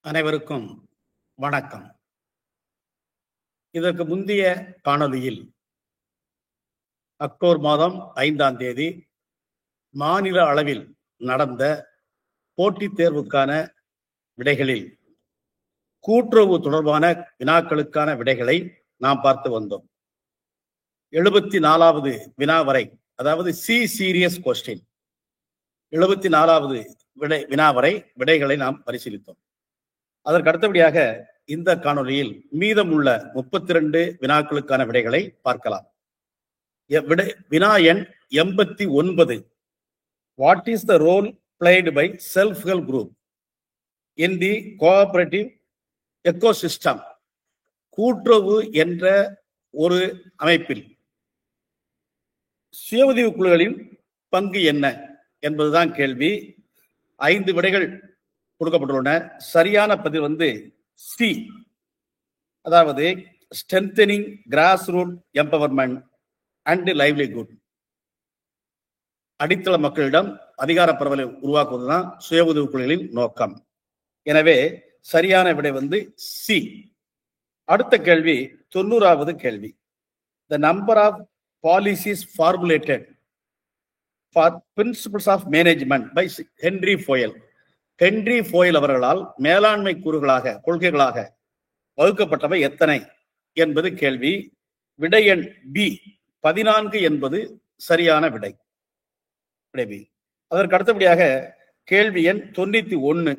அனைவருக்கும் வணக்கம். இதற்கு முந்தைய காணொளியில் அக்டோபர் மாதம் 5ஆம் தேதி மாநில அளவில் நடந்த போட்டித் தேர்வுக்கான விடைகளில் கூட்டுறவு தொடர்பான வினாக்களுக்கான விடைகளை நாம் பார்த்து வந்தோம். 74வது வினா வரை, அதாவது சி சீரியஸ் கொஸ்டின் 74வது வினா வரை விடைகளை நாம் பரிசீலித்தோம். அதற்கு அடுத்தபடியாக இந்த காணொலியில் மீதமுள்ள 32 வினாக்களுக்கான விடைகளை பார்க்கலாம். வினா எண் 89. What is the role played by self help group in the cooperative ecosystem? கூட்டுறவு என்ற ஒரு அமைப்பில் சுய உதவி குழுக்களின் பங்கு என்ன என்பதுதான் கேள்வி. 5 விடைகள் கொடுக்கப்பட்டுள்ளன. சரியான பதில் சி, அதாவது strengthening grass root empowerment and livelihood. அடித்தள மக்களிடம் அதிகார பரவலை உருவாக்குவதுதான் சுய உதவி குழுக்களின் நோக்கம். எனவே சரியான விடை சி. அடுத்த கேள்வி 90வது கேள்வி. The number of policies formulated for principles of management by Henri Fayol. Henri Fayol அவர்களால் மேலாண்மை கொள்கைகளாக வகுக்கப்பட்டவை எத்தனை என்பது கேள்வி. விடை எண் பி 14 என்பது சரியான விடை. அதற்கு அடுத்தபடியாக கேள்வி எண் 91.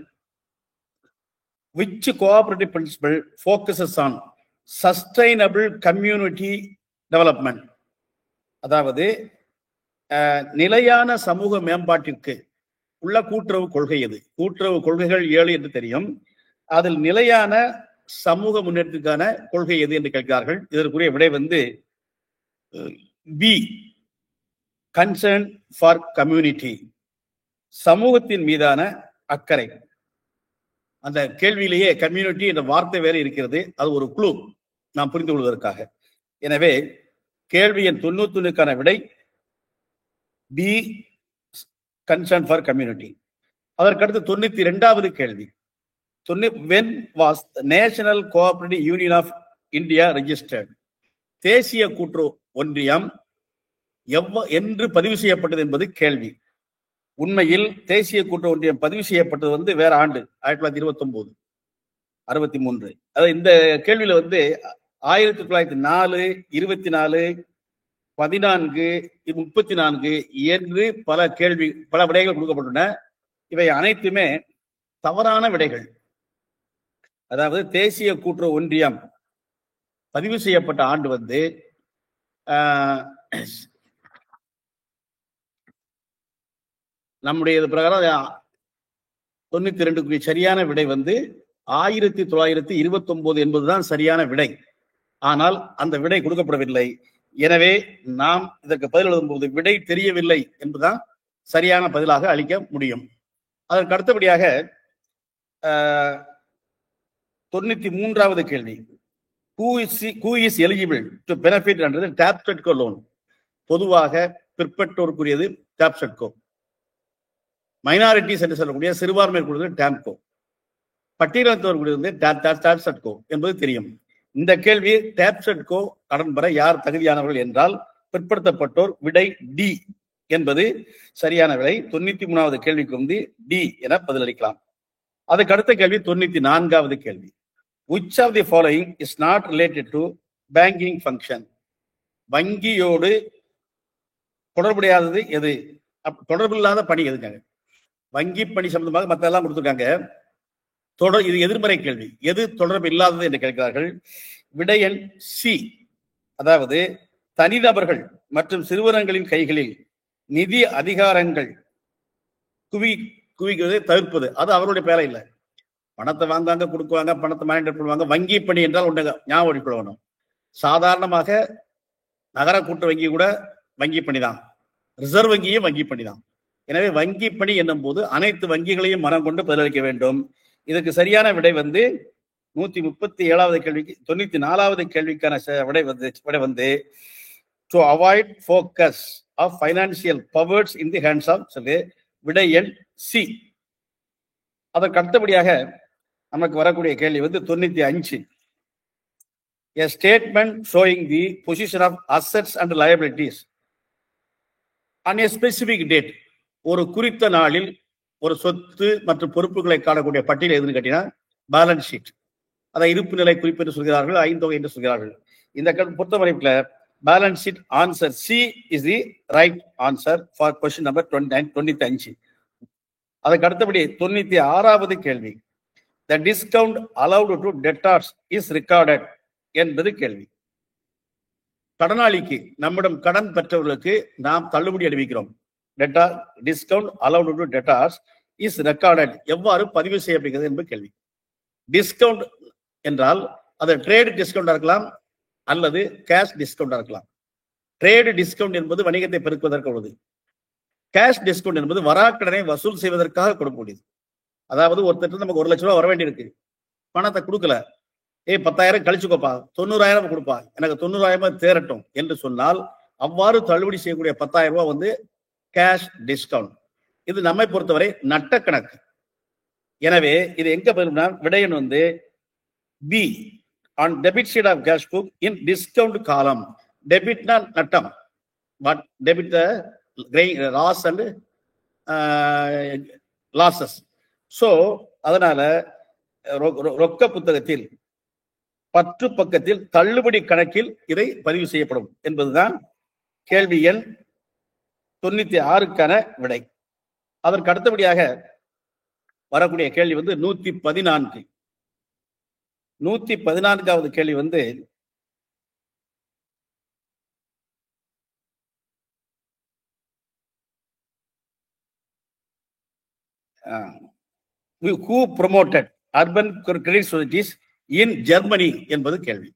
which cooperative principle focuses on sustainable community development? அதாவது நிலையான சமூக மேம்பாட்டிற்கு உள்ள கூட்டுறவு கொள்கை எது? கூட்டுறவு கொள்கைகள் 7 என்று தெரியும். அதில் நிலையான சமூக முன்னேற்றத்துக்கான கொள்கை எது என்று கேட்கிறார்கள். இதற்குரிய விடை பி, கன்சர்ன் ஃபார் கம்யூனிட்டி, சமூகத்தின் மீதான அக்கறை. அந்த கேள்வியிலேயே கம்யூனிட்டி என்ற வார்த்தை வேறு இருக்கிறது. அது ஒரு குழு, நாம் புரிந்து கொள்வதற்காக. எனவே கேள்வி எண் 91க்கான விடை பி, கன்சர்ன் ஃபார் கம்யூனிட்டி. அதற்கடுத்து 92வது கேள்வி. when was the National Cooperative Union of India registered? தேசிய கூட்டுறவு ஒன்றியம் என்று பதிவு செய்யப்பட்டது என்பது கேள்வி. உண்மையில் தேசிய கூட்டுறவு ஒன்றியம் பதிவு செய்யப்பட்டது வேற ஆண்டு, 1929, 63. அதாவது இந்த கேள்வியில 1904, 24, 14, 34 என்று பல விடைகள் கொடுக்கப்பட்டுள்ளன. இவை அனைத்துமே தவறான விடைகள். அதாவது தேசிய கூட்டுறவு ஒன்றியம் பதிவு செய்யப்பட்ட ஆண்டு நம்முடைய பிரகாரம் 92க்கு சரியான விடை 1929 என்பதுதான் சரியான விடை. ஆனால் அந்த விடை கொடுக்கப்படவில்லை. எனவே நாம் இதற்கு பதில் எழுதும்போது விடை தெரியவில்லை என்பதுதான் சரியான பதிலாக அளிக்க முடியும். அதற்கு அடுத்தபடியாக 93வது கேள்வி. who is eligible to benefit under the TAPSEDCO loan? பொதுவாக பிற்பட்டோருக்குரியது TAPSEDCO, மைனாரிட்டிஸ் என்று சொல்லக்கூடிய சிறுபான்மையினருக்குரியது TAMCO, பட்டியலினத்தவர்களுக்குரியது TAPSEDCO என்பது தெரியும். இந்த கேள்வி TAPSEDCO கடன் பெற யார் தகுதியானவர்கள் என்றால் பிற்படுத்தப்பட்டோர். விடை டி என்பது சரியான விடை. 93வது கேள்விக்கு டி என பதிலளிக்கலாம். அதுக்கு அடுத்த கேள்வி 94வது கேள்வி. which of the following is not related to banking function? வங்கியோடு தொடர்புடையாதது எது? தொடர்பில்லாத பணி எதுங்க? வங்கி பணி சம்பந்தமாக மற்றெல்லாம் கொடுத்துருக்காங்க. இது எதிர்மறை கேள்வி. எது தொடர்பு இல்லாதது என்று கேட்கிறார்கள். விடை எண் சி, அதாவது தனிநபர்கள் மற்றும் சிறுவனங்களின் கைகளில் நிதி அதிகாரங்கள் குவிக்குவதை தவிர்ப்பது. அது அவருடைய வேலை இல்லை. பணத்தை வாங்காங்க, கொடுக்குவாங்க, பணத்தை மேனேஜ் பண்ணுவாங்க. வங்கி பணி என்றால் ஒன்று ஞாபகம் கொள்ளணும். சாதாரணமாக நகர கூட்டு வங்கி கூட வங்கி பணி தான், ரிசர்வ் வங்கியும் வங்கி பணி தான். எனவே வங்கி பணி என்னும் போது அனைத்து வங்கிகளையும் மனம் கொண்டு பதிலளிக்க வேண்டும். இதுக்கு சரியான விடை 137வது கேள்விக்கு 94வது கேள்விக்கான விடை to avoid focus of financial powers in the hands of விடை எண் சி. அதற்கு அடுத்தபடியாக நமக்கு வரக்கூடிய கேள்வி வந்து 95. A statement showing the position of assets and liabilities on a specific date. ஒரு குறித்த நாளில் ஒரு சொத்து மற்றும் பொறுப்புகளை காணக்கூடிய பட்டியல் எதுன்னு கேட்டீங்கன்னா பேலன்ஸ் ஷீட். அதை இருப்பு நிலை குறிப்பு என்று சொல்கிறார்கள், ஐந்தொகை என்று சொல்கிறார்கள். இந்த பொறுத்தவரையில் balance sheet answer C is the right answer for question number 95. அதுக்கு அடுத்தபடி 96வது கேள்வி. The discount allowed to debtors is recorded என்பது கேள்வி. கடனாளிக்கு, நம்மிடம் கடன் பெற்றவர்களுக்கு நாம் தள்ளுபடி அறிவிக்கிறோம். Discount allowed to debtors is recorded எவ்வாறு பதிவு செய்யப்படுகிறது என்பது கேள்வி. டிஸ்கவுண்ட் என்றால் அது ட்ரேட் டிஸ்கவுண்டா இருக்கலாம் அல்லது கேஷ் டிஸ்கவுண்டா இருக்கலாம். ட்ரேட் டிஸ்கவுண்ட் என்பது வணிகத்தை பெருக்குவதற்கு உள்ளது. கேஷ் டிஸ்கவுண்ட் என்பது வராக்கடனை வசூல் செய்வதற்காக கொடுக்கக்கூடியது. அதாவது ஒருத்தர் நமக்கு 1 லட்சம் ரூபாய் வர வேண்டியிருக்கு, பணத்தை கொடுக்கல, 10,000 கழிச்சுக்கோப்பா, 90,000 கொடுப்பா, எனக்கு 90,000 தேரட்டும் என்று சொன்னால் அவ்வாறு தள்ளுபடி செய்யக்கூடிய 10,000 ரூபாய் வந்து கேஷ் டிஸ்கவுண்ட். இது நம்மை பொறுத்தவரை நட்ட கணக்கு. எனவே இது எங்க பெறும்னா விடையன் வந்து B on debit side of cash book in discount column. டெபிட்னா நட்டம், but debit loss and losses. So அதனால ரொக்க புத்தகத்தில் பற்று பக்கத்தில் தள்ளுபடி கணக்கில் இதை பதிவு செய்யப்படும் என்பதுதான் கேள்வி எண் 96க்கான விடை. அதற்கு அடுத்தபடியாக வரக்கூடிய கேள்வி வந்து 114. 114வது கேள்வி வந்து who promoted urban credit societies in Germany என்பது கேள்வி.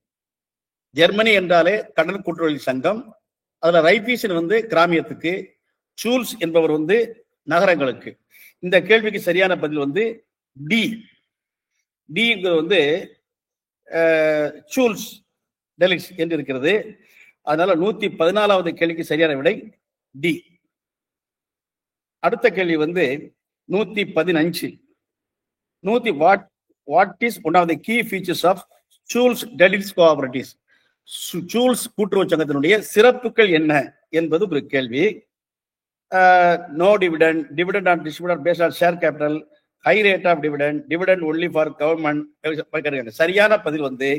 ஜெர்மனி என்றாலே கடன் கூட்டுறவு சங்கம். அதுல ரைபீசன் வந்து கிராமியத்துக்கு, சூல்ஸ் என்பவர் வந்து நகரங்களுக்கு. இந்த கேள்விக்கு சரியான பதில் வந்து டி. டி வந்து சூல்ஸ் டெலிக்ஸ் என்று இருக்கிறது. அதனால 114வது கேள்விக்கு சரியான விடை டி. அடுத்த கேள்வி வந்து 115. What is one of the key features of Schulz Delitzsch cooperatives? Schulz கூட்டுறவு சங்கத்தினுடைய சிறப்புகள் என்ன என்பது ஒரு கேள்வி. No dividend, dividend on distributed based on share capital, high rate of dividend, dividend only for government. சரியான பதில் வந்து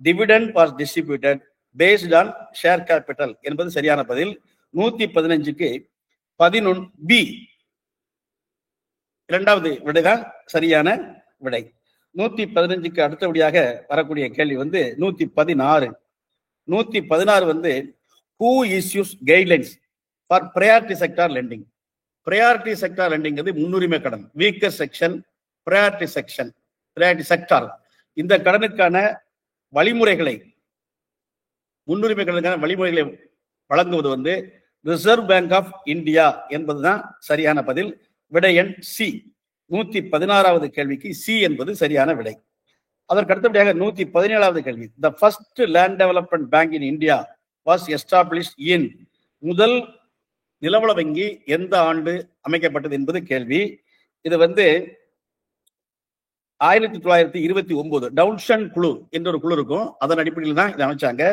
dividend was distributed based on share capital என்பது சரியான பதில். 115க்கு 11 பி இரண்டாவது விடைதான் சரியான விடை. 115க்கு அடுத்தபடியாக வரக்கூடிய கேள்வி வந்து 116. 116 வந்து who issues guidelines for priority sector lending? priority sector lending முன்னுரிமை கடன், weaker section, priority section, priority sector. இந்த கடனுக்கான வழிமுறைகளை, முன்னுரிமை கடனுக்கான வழிமுறைகளை வழங்குவது வந்து ரிசர்வ் பேங்க் ஆஃப் இந்தியா என்பதுதான் சரியான பதில். விடை எண் சி. 116வது கேள்விக்கு சி என்பது சரியான விடை. அதற்கு அடுத்தபடியாக 117வது கேள்வி. The first land development bank in India was established in. முதல் நிலவள வங்கி எந்த ஆண்டு அமைக்கப்பட்டது என்பது கேள்வி. இது வந்து 1929 டவுன்ஷன் குழு என்ற ஒரு குழு இருக்கும், அதன் அடிப்படையில் தான் இதை அமைச்சாங்க.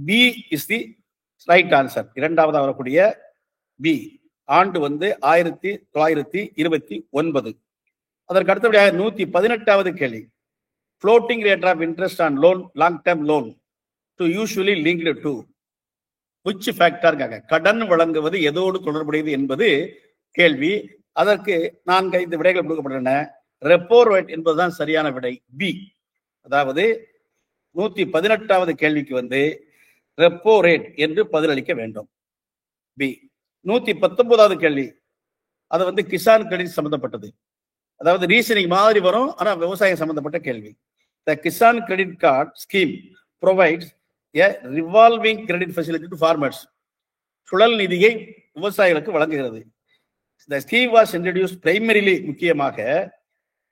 B is the right answer. இரண்டாவதாக வரக்கூடிய பி. ஆண்டு வந்து 1929. அதற்கு அடுத்தபடியாக 118வது கேள்வி. floating rate of interest on loan, long term loan to usually linked to which factor? கடன் வழங்குவது எதோடு தொடர்புடையது என்பது கேள்வி. அதற்கு 4-5 விடைகள் கொடுக்கப்பட்டன. ரெப்போ ரேட் என்பதுதான் சரியான விடை பி. அதாவது 118வது கேள்விக்கு வந்து ரெப்போ ரேட் என்று பதிலளிக்க வேண்டும் பி. 119வது கேள்வி அது வந்து கிசான் கிரெடிட் சம்பந்தப்பட்டது. அதாவது ரீசனிங் மாதிரி வரும், ஆனா விவசாயம் சம்பந்தப்பட்ட கேள்வி. The Kisan Credit Card Scheme provides a revolving credit facility to farmers. சுழல் நிதியை விவசாயிகளுக்கு வழங்குகிறது. The scheme was introduced primarily, முக்கியமாக,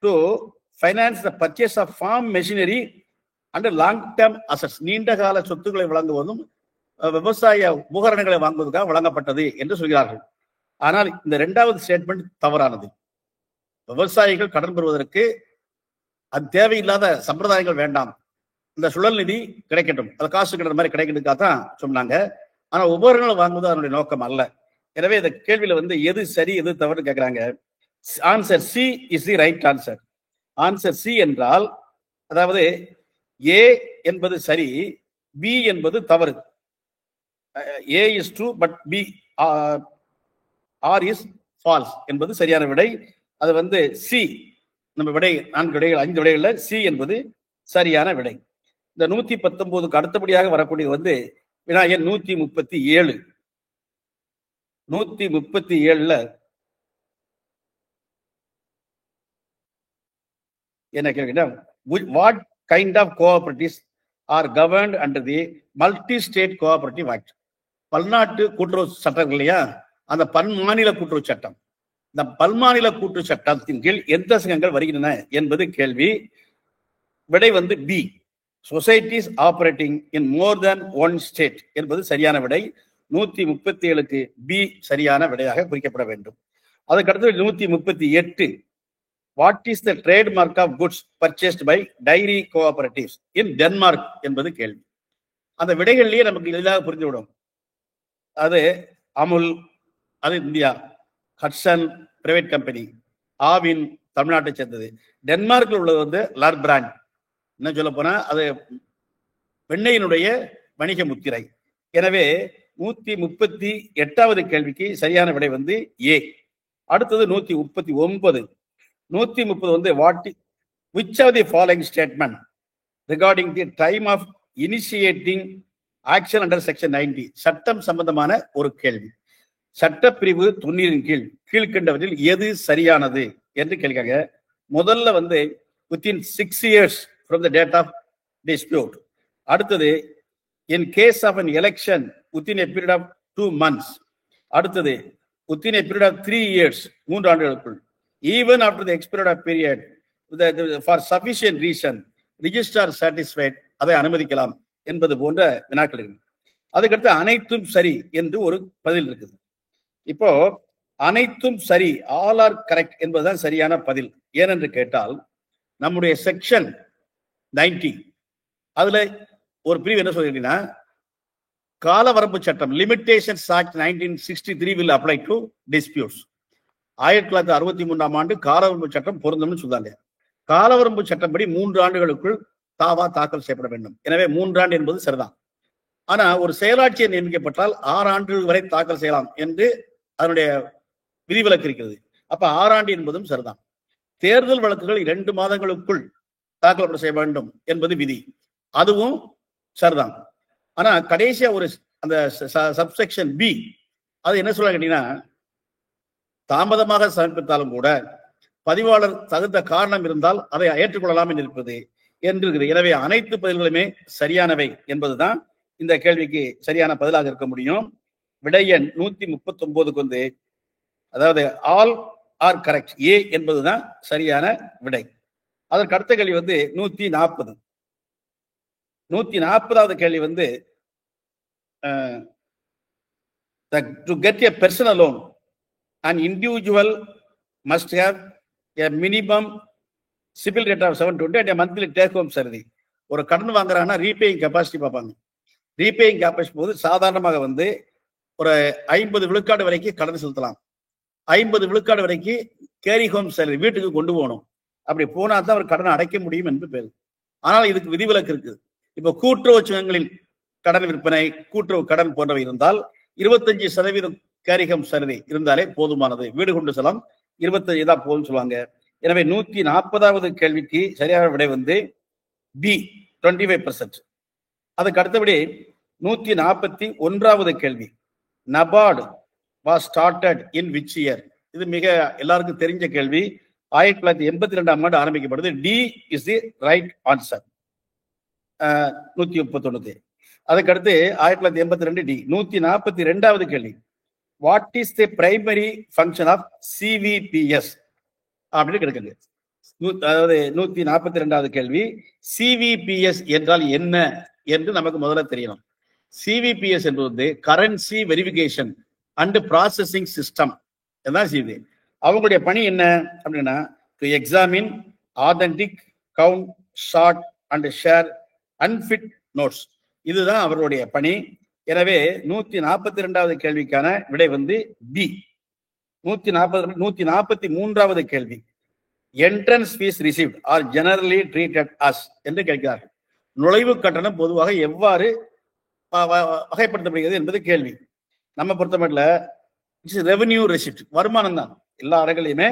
to finance the purchase of farm machinery and long-term assets. நீண்ட கால சொத்துக்களை வழங்குவதும் விவசாய உபகரணங்களை வாங்குவதற்காக வழங்கப்பட்டது என்று சொல்கிறார்கள். ஆனால் இந்த இரண்டாவது ஸ்டேட்மெண்ட் தவறானது. விவசாயிகள் கடன் பெறுவதற்கு அது தேவையில்லாத சம்பிரதாயங்கள் வேண்டாம், இந்த சுழல் நிதி கிடைக்கட்டும், அது காசு கிடைக்கிற மாதிரி கிடைக்கிறதுக்காக தான் சொன்னாங்க. ஆனா உபகரணங்கள் வாங்குவது அதனுடைய நோக்கம் அல்ல. எனவே இந்த கேள்வியில வந்து எது சரி எது தவறு கேட்கிறாங்க. Answer C is the right answer. Answer C என்றால், அதாவது ஏ என்பது சரி, பி என்பது தவறு. A is true but B are is false என்பது சரியான விடை. அது வந்து சி, நம்ம விடை 4 விடைகள் 5 விடைகள்ல சி என்பது சரியான விடை. இந்த 119க்கு அடுத்தபடியாக வரக்கூடிய வந்து வினா எண் 137. 137ல என்ன கேட்கிறீங்க? What kind of cooperatives are governed under the multi state cooperative act? பல்நாட்டு கூட்டுறவு சட்டம் இல்லையா, அந்த பன்மாநில கூட்டுறவு சட்டம். இந்த பல்மாநில கூட்டுறவு சட்டத்தின் கீழ் எந்த சங்கங்கள் வருகின்றன என்பது கேள்வி. விடை வந்து பி, சொசைட்டிஸ் ஆபரேட்டிங் இன் மோர் தென் ஒன் ஸ்டேட் என்பது சரியான விடை. 137க்கு பி சரியான விடையாக குறிக்கப்பட வேண்டும். அதுக்கடுத்து 138, what is the trademark of goods purchased by dairy cooperatives in Denmark என்பது கேள்வி. அந்த விடைகள்லயே நமக்கு எளிதாக புரிந்துவிடும். அது அமுல், அது India, Hatsun private company, Aavin தமிழ்நாட்டை சேர்ந்தது. டென்மார்க்கில் உள்ளது வந்து லர் பிராண்ட். என்ன சொல்ல போனா அது வெண்ணெயினுடைய வணிக முத்திரை. எனவே 138வது கேள்விக்கு சரியான விடை வந்து ஏ. அடுத்தது 139. 130 வந்து which of the following statement regarding the time of initiating action under section 90? சட்டம் சம்பந்தமான ஒரு கேள்வி. சட்டப்பிரிவு 90 கீழ் கீழ்கண்டவற்றில் எது சரியானது என்று கேட்கிறாங்க. முதல்ல வந்து within 6 years from the date of dispute. அடுத்தது in case of an election within a period of 2 months. அடுத்தது within a period of 3 years, 3 ஆண்டுகளுக்குள். Even after the expired of period, for sufficient reason, registrar satisfied, அதை அனுமதிக்கலாம் என்பது போன்ற வினாக்கள் இருக்கு. அதுக்கடுத்து அனைத்தும் சரி என்று ஒரு பதில் இருக்குது. இப்போ அனைத்தும் சரி, ஆல் ஆர் கரெக்ட் என்பதுதான் சரியான பதில். ஏனென்று கேட்டால் நம்முடைய செக்ஷன் 90 அதுல ஒரு பிரிவு என்ன சொல்றீங்கன்னா, காலவரம்பு சட்டம் limitations act 1963 will apply to disputes. 1963ஆம் ஆண்டு காலவரம்பு சட்டம் பொருந்தும்னு சொல்றாங்க. காலவரம்பு சட்டப்படி 3 ஆண்டுகளுக்குள் தாவா தாக்கல் செய்யப்பட வேண்டும். எனவே 3 ஆண்டு என்பது சரிதான். ஆனா ஒரு செயலாட்சியை நியமிக்கப்பட்டால் 6 ஆண்டுகள் வரை தாக்கல் செய்யலாம் என்று அதனுடைய விதிவிலக்கு இருக்கிறது. அப்ப 6 ஆண்டு என்பதும் சரிதான். தேர்தல் வழக்குகள் 2 மாதங்களுக்குள் தாக்கல் செய்ய வேண்டும் என்பது விதி, அதுவும் சரிதான். ஆனா கடைசியா ஒரு அந்த சப்செக்ஷன் பி அது என்ன சொல்ல கேட்டீங்கன்னா, தாமதமாக சமர்ப்பித்தாலும் கூட பதிவாளர் தகுந்த காரணம் இருந்தால் அதை ஏற்றுக்கொள்ளலாம் என்று இருப்பது என்று இருக்குது. எனவே அனைத்து பதில்களுமே சரியானவை என்பதுதான் இந்த கேள்விக்கு சரியான பதிலாக இருக்க முடியும். விடை எண் 139க்கு வந்து, அதாவது ஆல் ஆர் கரெக்ட், ஏ என்பதுதான் சரியான விடை. அதற்கு அடுத்த கேள்வி வந்து 140. 140வது கேள்வி வந்து, to get a personal loan, an individual must have a minimum CIBIL rate of 720 and a monthly take home salary. ஒரு கடன் வாங்குறாங்கன்னா ரீபேயிங் கெப்பாசிட்டி பார்ப்பாங்க. ரீபேயிங் கெப்பாசிட்டி போது சாதாரணமாக வந்து ஒரு 50 விழுக்காடு வரைக்கும் கடன் செலுத்தலாம். 50 விழுக்காடு வரைக்கும் கேரி ஹோம் சேலரி வீட்டுக்கு கொண்டு போகணும். அப்படி போனா தான் அவர் கடனை அடைக்க முடியும் என்று பேரு. ஆனால் இதுக்கு விதிவிலக்கு இருக்கு. இப்ப கூட்டுறவு சங்கங்களில் கடன் விற்பனை, கூட்டுறவு கடன் போன்றவை இருந்தால் 25% கேரி ஹோம் சேலரி இருந்தாலே போதுமானது. வீடு கொண்டு செல்லாம் 25 தான் போதும் சொல்லுவாங்க. எனவே 140வது கேள்விக்கு சரியான விடை வந்து பி, 25%. அதுக்கு அடுத்தபடி 141வது கேள்வி, NABARD was started in which year? இது மிக எல்லாருக்கும் தெரிஞ்ச கேள்வி. 1982ஆம் ஆண்டு ஆரம்பிக்கப்படுது. D is the right answer. 131. அதுக்கடுத்து 1982 டி. 142வது கேள்வி, what is the primary function of CVPS அப்படின்னு கிடைக்குது. அதாவது 142வது கேள்வி, சிவிபிஎஸ் என்றால் என்ன என்று நமக்கு முதல்ல தெரியணும். சிவிபிஎஸ் என்பது currency verification and processing system. அவங்களுடைய பணி என்ன அப்படின்னா, to examine authentic count, short and share unfit notes. இதுதான் அவருடைய பணி. எனவே 142வது கேள்விக்கான விடை வந்து பி. 143வது கேள்வி, entrance fees received are generally treated as என்று கேட்கிறார்கள். நுழைவு கட்டணம் பொதுவாக எவ்வாறு வகைப்படுத்தப்படுகிறது என்பது கேள்வி. நம்ம பொறுத்தமட்டில் ரெவன்யூ ரெசிப்ட், வருமானம் தான். எல்லா இடங்களையுமே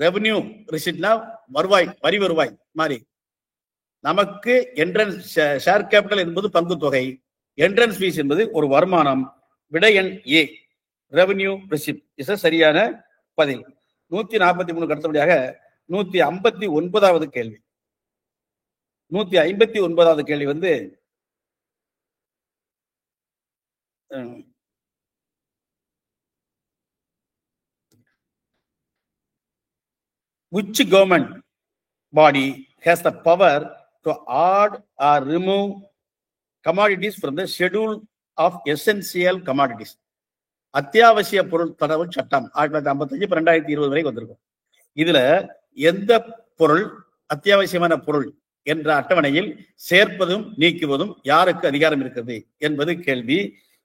ரெவன்யூ ரெசிப்ட்னா வருவாய், வரி வருவாய் மாதிரி. நமக்கு என்ட்ரன்ஸ் ஷேர் கேபிட்டல் என்பது பங்கு தொகை, என்ட்ரன்ஸ் ஃபீஸ் என்பது ஒரு வருமானம். விடை எண் ஏ, ரெவன்யூ ரெசிப்ட் இஸ் சரியான பதில். 143 அடுத்தபடியாக 159வது கேள்வி. 159வது கேள்வி வந்து which government body has the power to add or remove commodities from the schedule of essential commodities? அத்தியாவசிய பொருள் தகவல் சட்டம் 1955 2020 வரை வந்திருக்கும். இதுல எந்த பொருள் அத்தியாவசியமான பொருள் என்ற அட்டவணையில் சேர்ப்பதும் நீக்குவதும் யாருக்கு அதிகாரம் இருக்குது என்பது கேள்வி.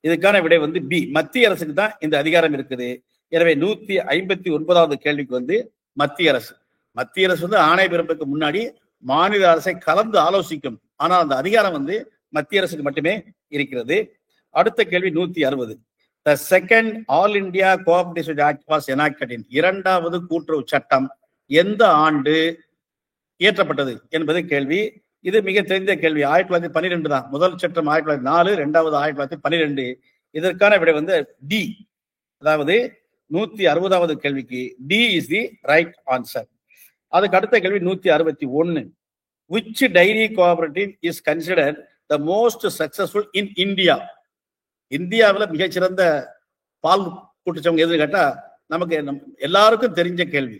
இதுக்கான விடை வந்து பி, மத்திய அரசுக்கு தான் இந்த அதிகாரம் இருக்குது. எனவே 159வது கேள்விக்கு வந்து மத்திய அரசு. மத்திய அரசு வந்து ஆணை பிறப்புக்கு முன்னாடி மாநில அரசை கலந்து ஆலோசிக்கும். ஆனால் அந்த அதிகாரம் வந்து மத்திய அரசுக்கு மட்டுமே இருக்கிறது. அடுத்த கேள்வி 160. The second All India Cooperative Act was enacted in, இரண்டாவது கூட்டுறவு சட்டம் எந்த ஆண்டு இயற்றப்பட்டது என்பது கேள்வி. இது மிக தெரிந்த கேள்வி. 1912 தான். முதல் சட்டம் 1904, இரண்டாவது 1912. இதற்கான விடை வந்து டி. அதாவது 160வது கேள்விக்கு D is the right answer. அதுக்கு அடுத்த கேள்வி 161. Which dairy cooperative is considered the most successful in India? இந்தியாவில் மிகச்சிறந்த பால் கூட்டுச்சங்கம் எதுன்னு கேட்டா நமக்கு எல்லாருக்கும் தெரிஞ்ச கேள்வி.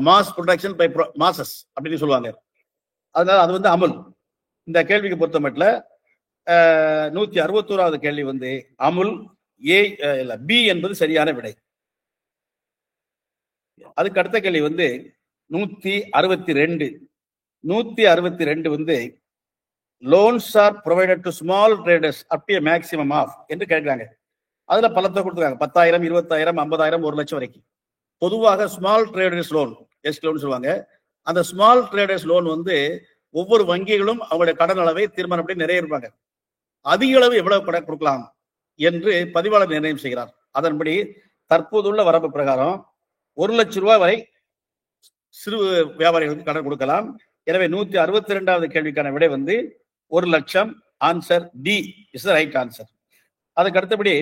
மாஸ் ப்ரொடக்ஷன் பை மாசஸ் அப்படின்னு சொல்லுவாங்க. அதனால அது வந்து அமுல். இந்த கேள்விக்கு பொறுத்த மட்டும் 161வது கேள்வி வந்து அமுல். ஏ இல்ல பி என்பது சரியான விடை. அதுக்கு அடுத்த கேள்வி வந்து 162. 162 வந்து loans are provided to small traders up to maximum of என்று கேட்கிறாங்க. அதுல பலத்தை கொடுத்துருக்காங்க. 10,000, 20,000, 50,000, 1 லட்சம் வரைக்கும். பொதுவாக small traders loan, S loan சொல்லுவாங்க. அந்த ஸ்மால் ட்ரேடர்ஸ் லோன் வந்து ஒவ்வொரு வங்கிகளும் அவங்களுடைய கடன் அளவை தீர்மானம் பண்ணி நிறைய இருப்பாங்க. அதிக அளவு எவ்வளவு கடன் கொடுக்கலாம் என்று பதிவாளர் நிர்ணயம் செய்கிறார். அதன்படி தற்போதுள்ள வரம்பு பிரகாரம் 1 லட்சம் ரூபாய் வரை சிறு வியாபாரிகளுக்கு கடன் கொடுக்கலாம். எனவே 162வது கேள்விக்கான விடை வந்து 1 லட்சம். Answer D is the right answer. அதுக்கு அடுத்தபடி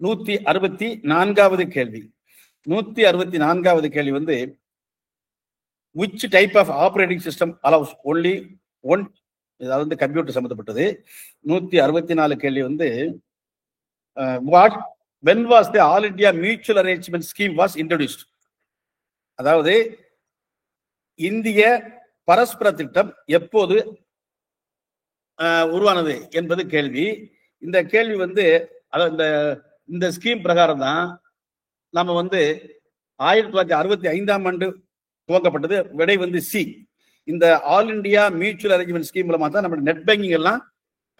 164வது கேள்வி. 164வது கேள்வி வந்து which type of operating system allows only one, அதாவது வந்து கம்ப்யூட்டர் சம்பந்தப்பட்டது. 164 கேள்வி வந்து when was the All India Mutual Arrangement Scheme was introduced? அதாவது இந்திய பரஸ்பர திட்டம் எப்போது உருவானது என்பது கேள்வி. இந்த கேள்வி வந்து இந்த ஸ்கீம் பிரகாரம் தான் நம்ம வந்து 1965ஆம் ஆண்டு துவங்கப்பட்டது. விடை வந்து சி. இந்த all India mutual arrangement scheme மூலமா தான் நம்ம நெட் பேங்கிங் எல்லாம்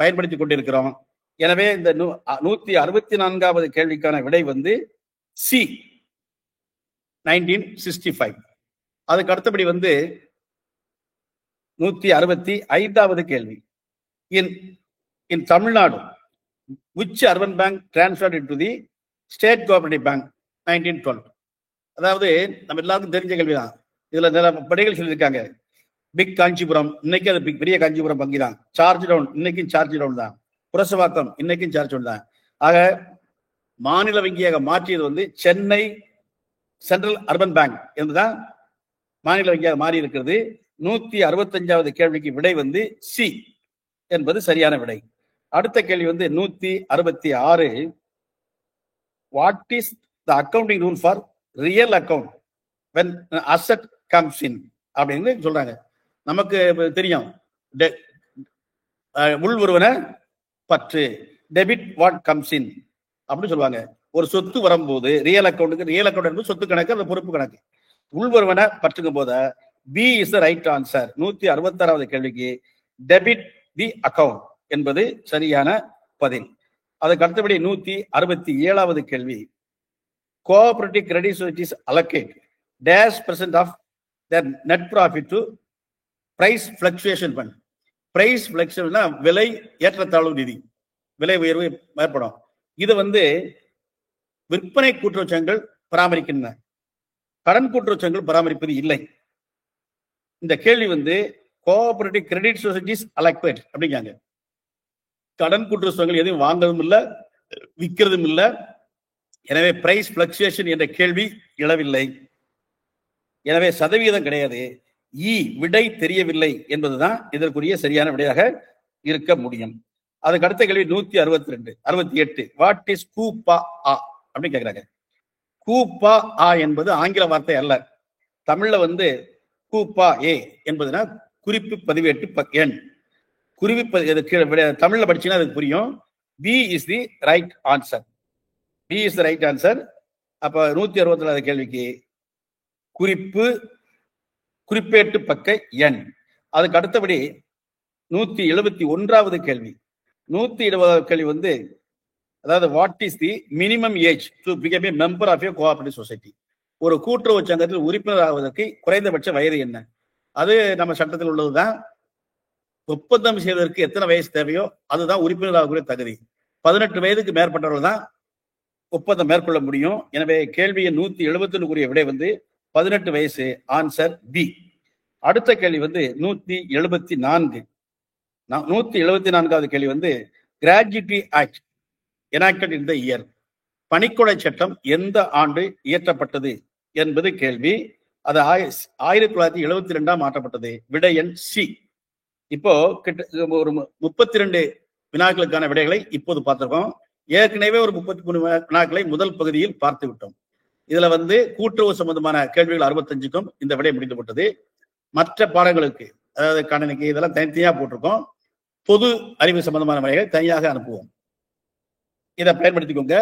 பயன்படுத்தி கொண்டிருக்கிறோம். எனவே இந்த 164வது கேள்விக்கான விடை வந்து சி, 1965. அதுக்கு அடுத்தபடி வந்து 165வது கேள்வி. In Tamil Nadu, which urban bank transferred into the State Cooperative Bank 1912? அதாவது நம்ம எல்லாருக்கும் தெரிஞ்ச கேள்விதான். இதுல நிறைய படிகள் சொல்லியிருக்காங்க. பிக் காஞ்சிபுரம், இன்னைக்கு அது பெரிய காஞ்சிபுரம் வங்கி தான். சார்ஜ் டவுன், இன்னைக்கும் சார்ஜ் டவுன் தான். புரசவாக்கம், இன்னைக்கும் சார்ஜ் டவுன் தான். ஆக மாநில வங்கியாக மாற்றியது வந்து சென்னை சென்ட்ரல் அர்பன் பேங்க் என்பதுதான் மாநில வங்கியாக மாறி இருக்கிறது. 165வது கேள்விக்கு விடை வந்து சி என்பது சரியான விடை. அடுத்த கேள்வி வந்து 166. What is the accounting rule for real account when asset comes in அப்படின்னு சொல்றாங்க. நமக்கு தெரியும் உள் ஒருவன பற்று, டெபிட் வாட் கம்ஸ் இன் அப்படின்னு சொல்லுவாங்க. ஒரு சொத்து வரும்போது ரியல் அக்கௌண்ட் என்பது சொத்து கணக்கு, அந்த பொறுப்பு கணக்கு. உள்வருவன பற்றுக்கும் போத B is the right answer. 166வது கேள்விக்கு டெபிட் தி அக்கவுண்ட் என்பது சரியான பதில். அதுக்கு அடுத்தபடி 167வது கேள்வி, cooperative credit societies allocate -% of their net profit to price fluctuation fund. Price ஃபிளக்சுவேஷன்னா விலை ஏற்றத்தாழ்வு நிதி, விலை உயர்வு ஏற்படும். இது விற்பனை கூட்டுறவுச்சங்கங்கள் பராமரிக்கின்றன, கடன் கூட்டுறவுச்சங்கங்கள் பராமரிப்பது இல்லை. இந்த கேள்வி கோஆபரேட்டிவ் கிரெடிட் சொசைட்டிஸ் அலோகேட் அப்படிங்காங்க. கடன் கூட்டுறவுச்சங்கங்கள் எதையும் வாங்குறதும் இல்லை, விற்கிறதும் இல்லை. எனவே பிரைஸ் பிளக்சுவேஷன் என்ற கேள்வி எழவில்லை. எனவே சதவீதம் கிடையாது. விடை தெரியவில்லை என்பதுதான் இதற்குரிய சரியான விடையாக இருக்க முடியும். அதுக்கு அடுத்த கேள்வி 168. வாட் இஸ் கூப்பா ஆ அப்படின்னு கேட்கிறாங்க. கூப்பா ஆ என்பது ஆங்கில வார்த்தை அல்ல. தமிழ்ல கூப்பா ஏ என்பதுனா குறிப்பு பதிவேட்டு எண். தமிழ்ல படிச்சீங்கன்னா அதுக்கு புரியும். B is the right answer. B is the right answer. அப்ப 164வது கேள்விக்கு குறிப்பேட்டு பக்க எண். அதுக்கு அடுத்தபடி 171வது கேள்வி. 170வது கேள்வி அதாவது what is the minimum age to become a member of a cooperative society. ஒரு கூட்டுறவு சங்கத்தில் உறுப்பினர் ஆவதற்கு குறைந்தபட்ச வயது என்ன? அது நம்ம சட்டத்தில் உள்ளதுதான். ஒப்பந்தம் செய்வதற்கு எத்தனை வயசு தேவையோ அதுதான் உறுப்பினர் ஆகக்கூடிய தகுதி. 18 வயதுக்கு மேற்பட்டவர்கள் தான் ஒப்பந்தம் மேற்கொள்ள முடியும். எனவே கேள்வியின் 171 விடை 18 வயசு. Answer B. அடுத்த கேள்வி 174. 174வது கேள்வி gratuity act enacted in the year. பணிக்கொடை சட்டம் எந்த ஆண்டு இயற்றப்பட்டது என்பது கேள்வி. அது 1972 மாற்றப்பட்டது. விடை எண் சி. இப்போ ஒரு 32 வினாக்களுக்கான விடைகளை இப்போது பார்த்திருக்கோம். ஏற்கனவே ஒரு 33 வினாக்களை முதல் பகுதியில் பார்த்து விட்டோம். இதுல கூட்டுறவு சம்பந்தமான கேள்விகள் 65க்கும் இந்த விடை முடிந்து விட்டது. மற்ற பாடங்களுக்கு, அதாவது கணனிக்கு இதெல்லாம் தனித்தனியா போட்டிருக்கோம். பொது அறிவு சம்பந்தமான விடைகளை தனியாக அனுப்புவோம். இதை பயன்படுத்திக்கோங்க.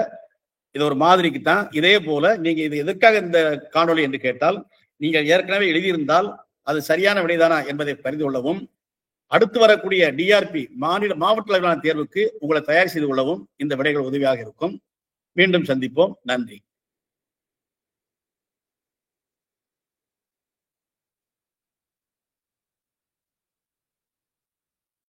இது ஒரு மாதிரிக்கு தான். இதே போல நீங்க இது எதற்காக இந்த காணொலி என்று கேட்டால், நீங்கள் ஏற்கனவே எழுதியிருந்தால் அது சரியான விடைதானா என்பதை தெரிந்து கொள்ளவும், அடுத்து வரக்கூடிய டிஆர்பி மாவட்ட அளவிலான தேர்வுக்கு உங்களை தயார் செய்து கொள்ளவும் இந்த விடைகள் உதவியாக இருக்கும். மீண்டும் சந்திப்போம். நன்றி.